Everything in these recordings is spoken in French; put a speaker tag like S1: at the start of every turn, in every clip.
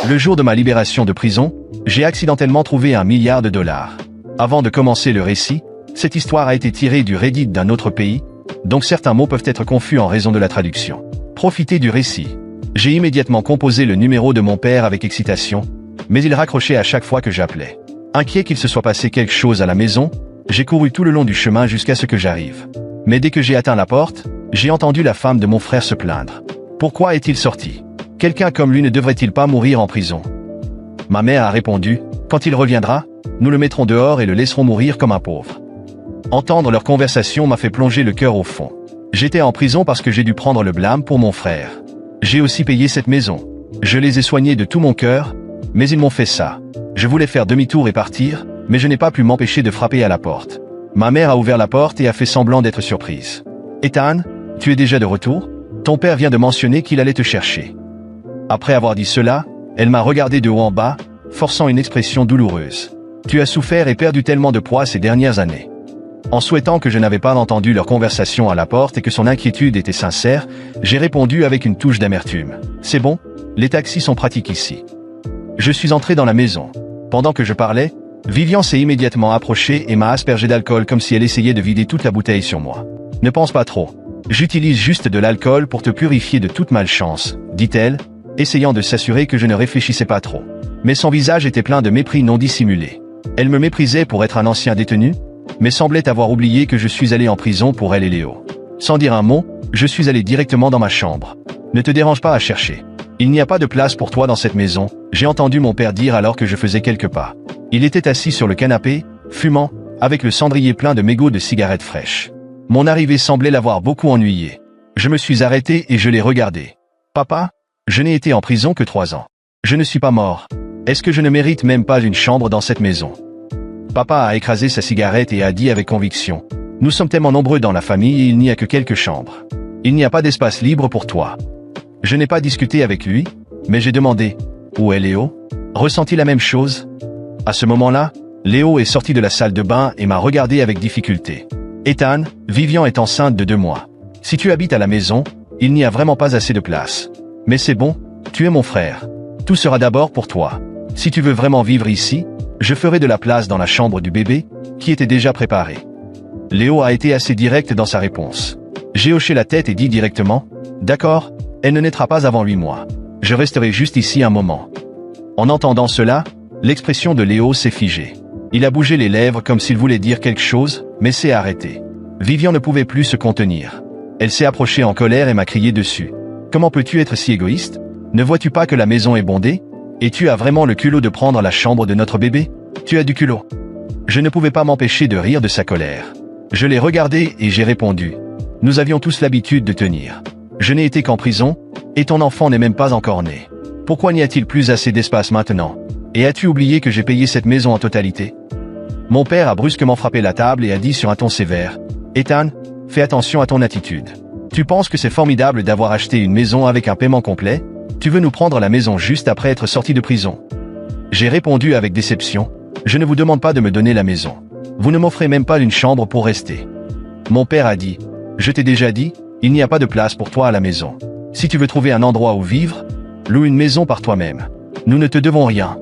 S1: Le jour de ma libération de prison, j'ai accidentellement trouvé $1 milliard. Avant de commencer le récit, cette histoire a été tirée du Reddit d'un autre pays, donc certains mots peuvent être confus en raison de la traduction. Profitez du récit. J'ai immédiatement composé le numéro de mon père avec excitation, mais il raccrochait à chaque fois que j'appelais. Inquiet qu'il se soit passé quelque chose à la maison, j'ai couru tout le long du chemin jusqu'à ce que j'arrive. Mais dès que j'ai atteint la porte, j'ai entendu la femme de mon frère se plaindre. Pourquoi est-il sorti? Quelqu'un comme lui ne devrait-il pas mourir en prison? Ma mère a répondu, quand il reviendra, nous le mettrons dehors et le laisserons mourir comme un pauvre. Entendre leur conversation m'a fait plonger le cœur au fond. J'étais en prison parce que j'ai dû prendre le blâme pour mon frère. J'ai aussi payé cette maison. Je les ai soignés de tout mon cœur, mais ils m'ont fait ça. Je voulais faire demi-tour et partir, mais je n'ai pas pu m'empêcher de frapper à la porte. Ma mère a ouvert la porte et a fait semblant d'être surprise. Ethan, tu es déjà de retour? Ton père vient de mentionner qu'il allait te chercher. Après avoir dit cela, elle m'a regardé de haut en bas, forçant une expression douloureuse. Tu as souffert et perdu tellement de poids ces dernières années. En souhaitant que je n'avais pas entendu leur conversation à la porte et que son inquiétude était sincère, j'ai répondu avec une touche d'amertume. C'est bon, les taxis sont pratiques ici. Je suis entré dans la maison. Pendant que je parlais, Vivian s'est immédiatement approchée et m'a aspergé d'alcool comme si elle essayait de vider toute la bouteille sur moi. Ne pense pas trop. J'utilise juste de l'alcool pour te purifier de toute malchance, dit-elle, essayant de s'assurer que je ne réfléchissais pas trop. Mais son visage était plein de mépris non dissimulé. Elle me méprisait pour être un ancien détenu, mais semblait avoir oublié que je suis allé en prison pour elle et Léo. Sans dire un mot, je suis allé directement dans ma chambre. Ne te dérange pas à chercher. Il n'y a pas de place pour toi dans cette maison, j'ai entendu mon père dire alors que je faisais quelques pas. Il était assis sur le canapé, fumant, avec le cendrier plein de mégots de cigarettes fraîches. Mon arrivée semblait l'avoir beaucoup ennuyé. Je me suis arrêté et je l'ai regardé. Papa, je n'ai été en prison que 3 ans. Je ne suis pas mort. Est-ce que je ne mérite même pas une chambre dans cette maison? Papa a écrasé sa cigarette et a dit avec conviction. Nous sommes tellement nombreux dans la famille et il n'y a que quelques chambres. Il n'y a pas d'espace libre pour toi. Je n'ai pas discuté avec lui, mais j'ai demandé. Où est Léo? Ressenti la même chose? À ce moment-là, Léo est sorti de la salle de bain et m'a regardé avec difficulté. Ethan, Vivian est enceinte de 2 mois. Si tu habites à la maison, il n'y a vraiment pas assez de place. Mais c'est bon, tu es mon frère. Tout sera d'abord pour toi. Si tu veux vraiment vivre ici, je ferai de la place dans la chambre du bébé, qui était déjà préparée. Léo a été assez direct dans sa réponse. J'ai hoché la tête et dit directement, d'accord, elle ne naîtra pas avant 8 mois. Je resterai juste ici un moment. En entendant cela, l'expression de Léo s'est figée. Il a bougé les lèvres comme s'il voulait dire quelque chose, mais s'est arrêté. Vivian ne pouvait plus se contenir. Elle s'est approchée en colère et m'a crié dessus. Comment peux-tu être si égoïste? Ne vois-tu pas que la maison est bondée? Et tu as vraiment le culot de prendre la chambre de notre bébé? Tu as du culot. Je ne pouvais pas m'empêcher de rire de sa colère. Je l'ai regardé et j'ai répondu. Nous avions tous l'habitude de tenir. Je n'ai été qu'en prison, et ton enfant n'est même pas encore né. Pourquoi n'y a-t-il plus assez d'espace maintenant? Et as-tu oublié que j'ai payé cette maison en totalité? Mon père a brusquement frappé la table et a dit sur un ton sévère. Ethan, fais attention à ton attitude. Tu penses que c'est formidable d'avoir acheté une maison avec un paiement complet? Tu veux nous prendre la maison juste après être sorti de prison? J'ai répondu avec déception. Je ne vous demande pas de me donner la maison. Vous ne m'offrez même pas une chambre pour rester. Mon père a dit. Je t'ai déjà dit, il n'y a pas de place pour toi à la maison. Si tu veux trouver un endroit où vivre, loue une maison par toi-même. Nous ne te devons rien.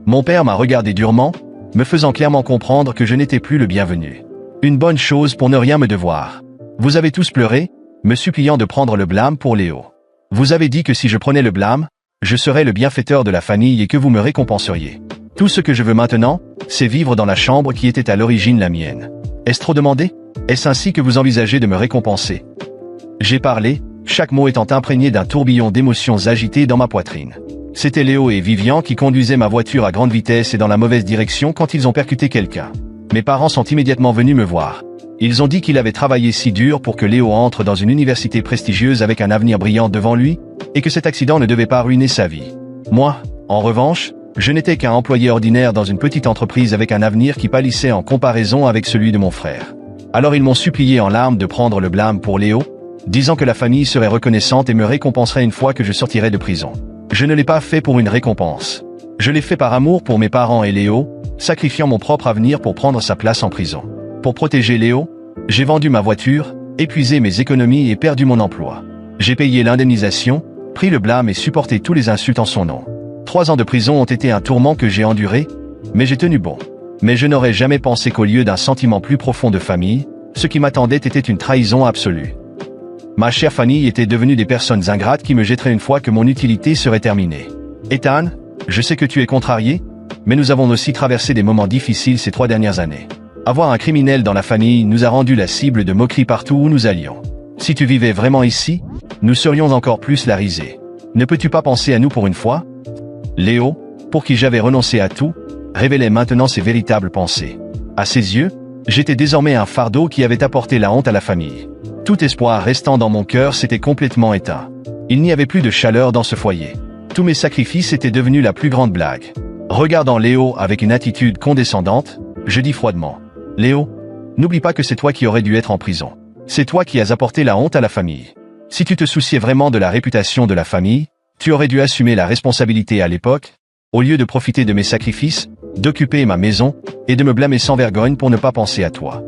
S1: Mon père m'a regardé durement, me faisant clairement comprendre que je n'étais plus le bienvenu. Une bonne chose pour ne rien me devoir. Vous avez tous pleuré, me suppliant de prendre le blâme pour Léo. Vous avez dit que si je prenais le blâme, je serais le bienfaiteur de la famille et que vous me récompenseriez. Tout ce que je veux maintenant, c'est vivre dans la chambre qui était à l'origine la mienne. Est-ce trop demandé? Est-ce ainsi que vous envisagez de me récompenser? J'ai parlé, chaque mot étant imprégné d'un tourbillon d'émotions agitées dans ma poitrine. C'était Léo et Vivian qui conduisaient ma voiture à grande vitesse et dans la mauvaise direction quand ils ont percuté quelqu'un. Mes parents sont immédiatement venus me voir. Ils ont dit qu'il avait travaillé si dur pour que Léo entre dans une université prestigieuse avec un avenir brillant devant lui, et que cet accident ne devait pas ruiner sa vie. Moi, en revanche, je n'étais qu'un employé ordinaire dans une petite entreprise avec un avenir qui pâlissait en comparaison avec celui de mon frère. Alors ils m'ont supplié en larmes de prendre le blâme pour Léo, disant que la famille serait reconnaissante et me récompenserait une fois que je sortirais de prison. Je ne l'ai pas fait pour une récompense. Je l'ai fait par amour pour mes parents et Léo, sacrifiant mon propre avenir pour prendre sa place en prison. Pour protéger Léo, j'ai vendu ma voiture, épuisé mes économies et perdu mon emploi. J'ai payé l'indemnisation, pris le blâme et supporté tous les insultes en son nom. 3 ans de prison ont été un tourment que j'ai enduré, mais j'ai tenu bon. Mais je n'aurais jamais pensé qu'au lieu d'un sentiment plus profond de famille, ce qui m'attendait était une trahison absolue. Ma chère famille était devenue des personnes ingrates qui me jetteraient une fois que mon utilité serait terminée. Ethan, je sais que tu es contrarié, mais nous avons aussi traversé des moments difficiles ces 3 dernières années. Avoir un criminel dans la famille nous a rendu la cible de moqueries partout où nous allions. Si tu vivais vraiment ici, nous serions encore plus la risée. Ne peux-tu pas penser à nous pour une fois? Léo, pour qui j'avais renoncé à tout, révélait maintenant ses véritables pensées. À ses yeux, j'étais désormais un fardeau qui avait apporté la honte à la famille. Tout espoir restant dans mon cœur s'était complètement éteint. Il n'y avait plus de chaleur dans ce foyer. Tous mes sacrifices étaient devenus la plus grande blague. Regardant Léo avec une attitude condescendante, je dis froidement: Léo, n'oublie pas que c'est toi qui aurais dû être en prison. C'est toi qui as apporté la honte à la famille. Si tu te souciais vraiment de la réputation de la famille, tu aurais dû assumer la responsabilité à l'époque, au lieu de profiter de mes sacrifices, d'occuper ma maison, et de me blâmer sans vergogne pour ne pas penser à toi.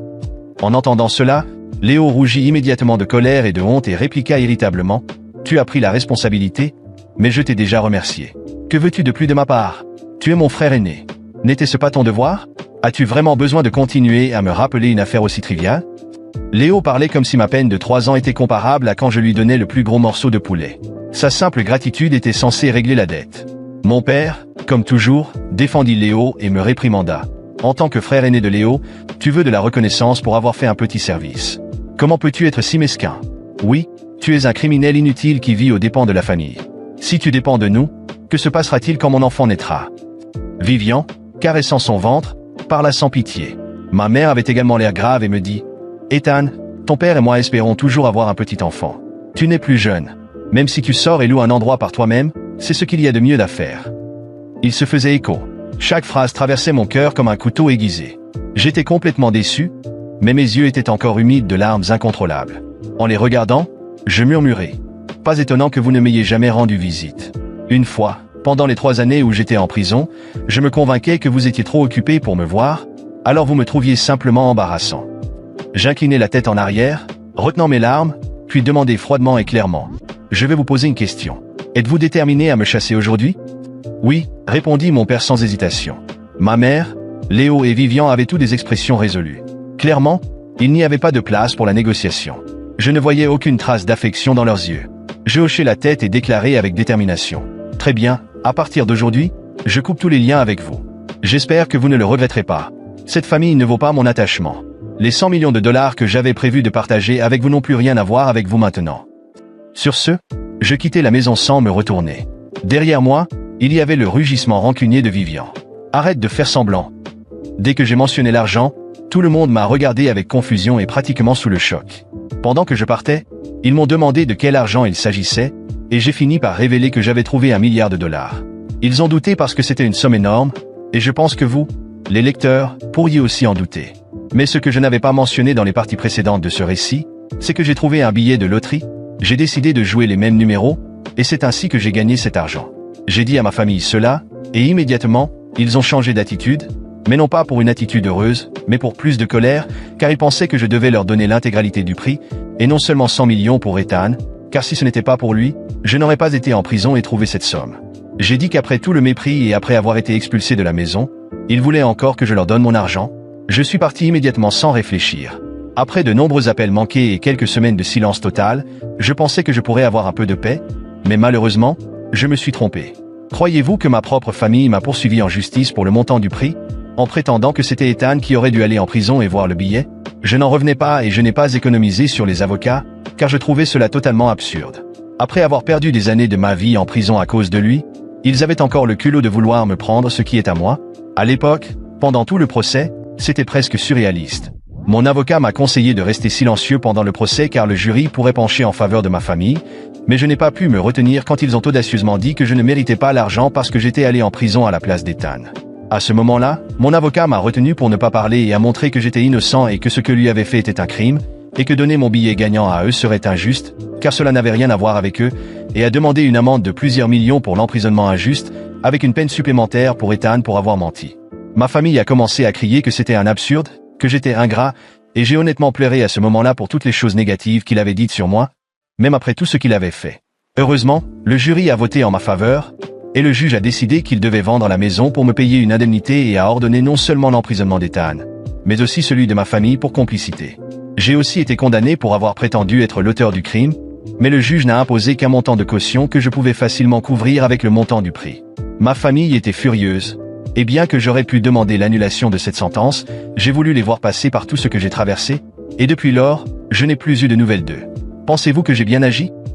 S1: En entendant cela, Léo rougit immédiatement de colère et de honte et répliqua irritablement: Tu as pris la responsabilité, mais je t'ai déjà remercié. Que veux-tu de plus de ma part? Tu es mon frère aîné. N'était-ce pas ton devoir? As-tu vraiment besoin de continuer à me rappeler une affaire aussi triviale? Léo parlait comme si ma peine de 3 ans était comparable à quand je lui donnais le plus gros morceau de poulet. Sa simple gratitude était censée régler la dette. Mon père, comme toujours, défendit Léo et me réprimanda. En tant que frère aîné de Léo, tu veux de la reconnaissance pour avoir fait un petit service. Comment peux-tu être si mesquin? Oui, tu es un criminel inutile qui vit aux dépens de la famille. Si tu dépends de nous, que se passera-t-il quand mon enfant naîtra? Vivian, caressant son ventre, parla sans pitié. Ma mère avait également l'air grave et me dit: Ethan, ton père et moi espérons toujours avoir un petit enfant. Tu n'es plus jeune. Même si tu sors et loues un endroit par toi-même, c'est ce qu'il y a de mieux à faire. Il se faisait écho. Chaque phrase traversait mon cœur comme un couteau aiguisé. J'étais complètement déçu, mais mes yeux étaient encore humides de larmes incontrôlables. En les regardant, je murmurai: Pas étonnant que vous ne m'ayez jamais rendu visite. Une fois, pendant les 3 années où j'étais en prison, je me convainquais que vous étiez trop occupé pour me voir, alors vous me trouviez simplement embarrassant. J'inclinai la tête en arrière, retenant mes larmes, puis demandai froidement et clairement: Je vais vous poser une question. Êtes-vous déterminé à me chasser aujourd'hui? Oui, répondit mon père sans hésitation. Ma mère, Léo et Vivian avaient tous des expressions résolues. Clairement, il n'y avait pas de place pour la négociation. Je ne voyais aucune trace d'affection dans leurs yeux. Je hochai la tête et déclarai avec détermination: Très bien, à partir d'aujourd'hui, je coupe tous les liens avec vous. J'espère que vous ne le regretterez pas. Cette famille ne vaut pas mon attachement. Les 100 millions de dollars que j'avais prévu de partager avec vous n'ont plus rien à voir avec vous maintenant. Sur ce, je quittai la maison sans me retourner. Derrière moi, il y avait le rugissement rancunier de Vivian. Arrête de faire semblant. Dès que j'ai mentionné l'argent, tout le monde m'a regardé avec confusion et pratiquement sous le choc. Pendant que je partais, ils m'ont demandé de quel argent il s'agissait, et j'ai fini par révéler que j'avais trouvé $1 milliard. Ils ont douté parce que c'était une somme énorme, et je pense que vous, les lecteurs, pourriez aussi en douter. Mais ce que je n'avais pas mentionné dans les parties précédentes de ce récit, c'est que j'ai trouvé un billet de loterie, j'ai décidé de jouer les mêmes numéros, et c'est ainsi que j'ai gagné cet argent. J'ai dit à ma famille cela, et immédiatement, ils ont changé d'attitude, mais non pas pour une attitude heureuse, mais pour plus de colère, car ils pensaient que je devais leur donner l'intégralité du prix, et non seulement 100 millions pour Ethan, car si ce n'était pas pour lui, je n'aurais pas été en prison et trouvé cette somme. J'ai dit qu'après tout le mépris et après avoir été expulsé de la maison, ils voulaient encore que je leur donne mon argent. Je suis parti immédiatement sans réfléchir. Après de nombreux appels manqués et quelques semaines de silence total, je pensais que je pourrais avoir un peu de paix, mais malheureusement, je me suis trompé. Croyez-vous que ma propre famille m'a poursuivi en justice pour le montant du prix, en prétendant que c'était Ethan qui aurait dû aller en prison et voir le billet? Je n'en revenais pas et je n'ai pas économisé sur les avocats, car je trouvais cela totalement absurde. Après avoir perdu des années de ma vie en prison à cause de lui, ils avaient encore le culot de vouloir me prendre ce qui est à moi. À l'époque, pendant tout le procès, c'était presque surréaliste. Mon avocat m'a conseillé de rester silencieux pendant le procès car le jury pourrait pencher en faveur de ma famille, mais je n'ai pas pu me retenir quand ils ont audacieusement dit que je ne méritais pas l'argent parce que j'étais allé en prison à la place d'Ethan. À ce moment-là, mon avocat m'a retenu pour ne pas parler et a montré que j'étais innocent et que ce que lui avait fait était un crime, et que donner mon billet gagnant à eux serait injuste, car cela n'avait rien à voir avec eux, et a demandé une amende de plusieurs millions pour l'emprisonnement injuste, avec une peine supplémentaire pour Ethan pour avoir menti. Ma famille a commencé à crier que c'était un absurde, que j'étais ingrat, et j'ai honnêtement pleuré à ce moment-là pour toutes les choses négatives qu'il avait dites sur moi, même après tout ce qu'il avait fait. Heureusement, le jury a voté en ma faveur, Et le juge a décidé qu'il devait vendre la maison pour me payer une indemnité et a ordonné non seulement l'emprisonnement d'Ethan, mais aussi celui de ma famille pour complicité. J'ai aussi été condamné pour avoir prétendu être l'auteur du crime, mais le juge n'a imposé qu'un montant de caution que je pouvais facilement couvrir avec le montant du prix. Ma famille était furieuse, et bien que j'aurais pu demander l'annulation de cette sentence, j'ai voulu les voir passer par tout ce que j'ai traversé, et depuis lors, je n'ai plus eu de nouvelles d'eux. Pensez-vous que j'ai bien agi ?